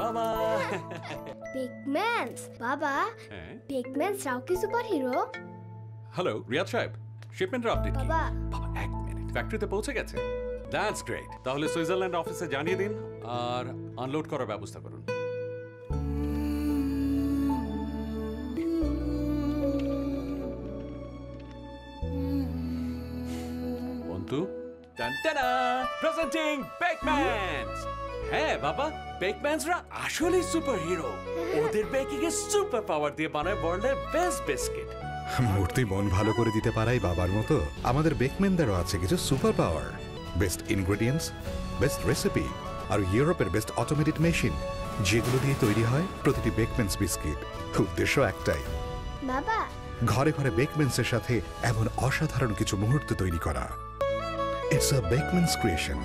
বাবা বেকম্যানস বাবা বেকম্যানস রাও কি সুপার হিরো? হ্যালো রিয়াদ সাহেব, শিপমেন্টের আপডেট কি? বাবা বাবা এক মিনিট, ফ্যাক্টরিতে পৌঁছে গেছে? That's great. তাহলে সুইজারল্যান্ড অফিসে জানিয়ে দিন আর আনলোড করার ব্যবস্থা করুন। বন্ধু টানটানা প্রেজেন্টিং বেকম্যানস। হ্যাঁ বাবা, বেকম্যানসরা আসলেই সুপার হিরো। ওদের বেকিং এর সুপার পাওয়ার দিয়ে বানায় ওয়ার্ল্ডের বেস্ট বিস্কিট। মূর্তি মন ভালো করে দিতে পারাই বাবার মতো আমাদের বেকম্যানদেরও আছে কিছু super power. Best ingredients, best recipe আর ইউরোপের বেস্ট অটোমেটেড মেশিন, যেগুলো দিয়ে তৈরি হয় প্রতিটি বেকম্যানস বিস্কিট। উদ্দেশ্য একটাই, বাবা ঘরে ঘরে বেকম্যানসের সাথে এমন অসাধারণ কিছু মুহূর্ত তৈরি করা। It's a Beckman's creation.